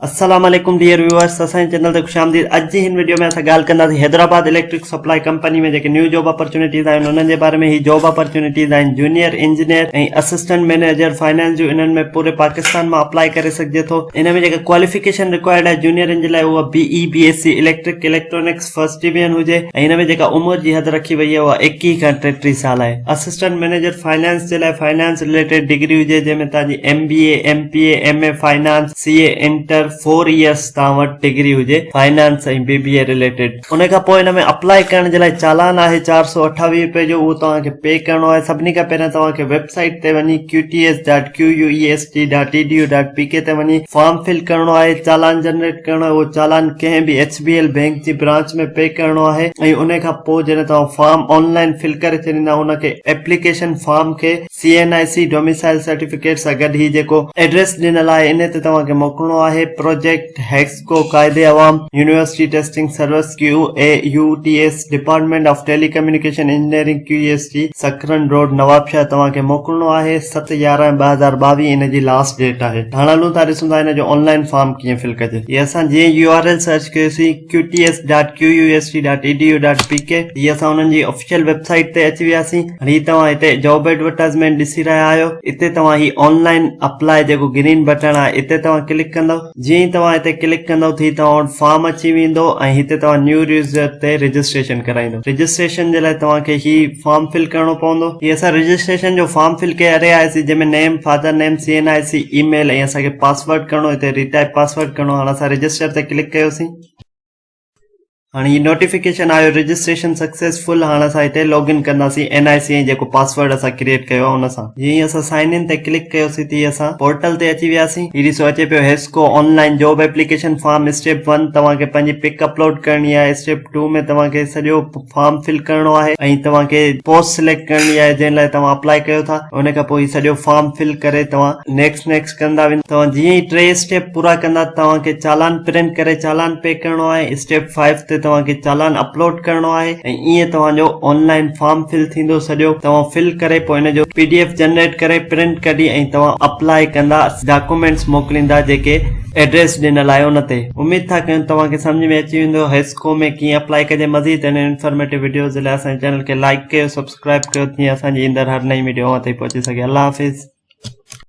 अस्सलाम वालेकुम dear viewers, असांजे चैनल ते खुशामदीद। अॼु जी हिन वीडियो में असां ॻाल्हि कंदासीं हैदराबाद इलेक्ट्रिक सप्लाई कंपनी में जेके न्यू जॉब अपॉर्चुनिटीज़ आहिनि उन्हनि जे बारे में। ही जॉब अपॉर्चुनिटीज़ आहिनि जूनियर इंजीनियर ऐं असिस्टेंट मैनेजर फाइनेंस जो। इन्हनि में पूरे पाकिस्तान में अप्लाई करे सघिजे थो। इन में जेका क्वालिफिकेशन रिक्वायर्ड आहे जूनियर इंजीनियर लाइ उहा BE BSc electric electronics first division हुजे ऐं इन में जेका उमिरि जी हद रखी वई आहे उहा 21 खां 33 साल आहे। असिस्टेंट मैनेजर फाइनेंस जे लाइ फाइनेंस रिलेटेड डिग्री हुजे जंहिंमें तव्हांजी MBA MPA MA finance CA inter 4 years तव्हां वटि डिग्री हुजे फाइनेंस ऐं BBA रिलेटेड। उन खां पोइ हिन में अप्लाई करण जे लाइ चालान आहे 428 रुपए जो, उहो तव्हांखे पे करणो आहे। सभिनी खां पहिरियों तव्हांखे वेबसाइट ते वञी qts.quest.edu.pk ते वञी फॉर्म फिल करणो आहे, चालान जनरेट करणो आहे। उहो चालान कंहिं बि HBL बैंक जी ब्रांच में पे करणो आहे ऐं उन खां पोइ जॾहिं तव्हां फॉर्म ऑनलाइन फिल करे छॾींदा उनखे एप्लीकेशन फॉर्म खे CNIC डोमिसाइल सर्टिफिकेट सां गॾु ही जेको एड्रेस ॾिनल आहे इन ते तव्हांखे मोकिलणो आहे। प्रोजेक्ट हेक्सको कायदे अवाम university testing service QAUTS department of telecommunication engineering QEST सकरन road Nawabshah तव्हांखे मोकिलणो आहे। 7/11/2022 इन जी लास्ट डेट आहे। हाणे हलूं था ॾिसूं था इन जो ऑनलाइन फॉर्म कीअं फिल कजे। ये असां जीअं URL सर्च कयोसीं qts.qust.edu.pk, ये असां उन्हनि जी ऑफिशियल वेबसाइट ते अची वियासीं। हाणे तव्हां हिते जॉब एडवर्टाइजमेंट ॾिसी रहिया आहियो। हिते तव्हां ही ऑनलाइन अप्लाई जेको ग्रीन बटन आहे हिते तव्हां क्लिक कंदव। जीअं तव्हां हिते क्लिक कंदव थी तव्हां वटि फॉर्म अची वेंदो ऐं हिते तव्हां न्यू यूज़र ते रजिस्ट्रेशन कराईंदो। रजिस्ट्रेशन जे लाइ तव्हांखे ही फॉर्म फिल करणो पवंदो। ही असां रजिस्ट्रेशन जो फॉर्म फिल करे आयासीं जंहिंमें नेम फादर नेम CNIC ईमेल ऐं असांखे पासवर्ड करणो, हिते रिटाइप पासवर्ड करणो। हाणे असां रजिस्टर ते क्लिक कयोसीं। हाणे ही नोटिफिकेशन आयो रजिस्ट्रेशन सक्सेसफुल। हाणे असां हिते लॉगिन कंदासीं NIC ऐं जेको पासवर्ड असां क्रिएट कयो आहे उन सां। जीअं असां साइन इन ते क्लिक कयोसीं तीअं असां पोर्टल ते अची वियासीं। ही ॾिसो अचे पियो Hesco online job application form step 1 तव्हांखे पंहिंजी पिक अपलोड करणी आहे। स्टेप 2 में तव्हांखे सॼो फॉर्म फिल करणो आहे ऐं तव्हांखे पोस्ट सिलेक्ट करणी आहे जंहिं लाइ तव्हां अप्लाई कयो था। उन खां पोइ सॼो फॉर्म फिल करे तव्हां नेक्स्ट कंदा वेंदा। तव्हां जीअं ई 3 स्टेप पूरा कंदा तव्हांखे चालान प्रिंट करे चालान पे करणो आहे। स्टेप 5 ते तव्हांखे चालान अपलोड करणो आहे ऐं ईअं तव्हांजो ऑनलाइन फॉर्म फिल थींदो। सॼो तव्हां फिल करे पोइ हिन जो PDF जनरेट करे प्रिंट कढी ऐं तव्हां अप्लाई कंदा, डॉक्यूमेंट्स मोकिलींदा जेके एड्रेस ॾिनल आहे उन ते। उमेद था कयूं तव्हांखे सम्झ में अची वेंदो हेस्को में कीअं अप्लाई कजे। मज़ीद इन इंफॉर्मेटिव वीडियोज़ जे लाइ असांजे चैनल खे लाइक कयो, सब्सक्राइब कयो, जीअं असांजी ईंदड़ हर नई वीडियो ताईं पहुची सघे। अल्लाह हाफ़िज़।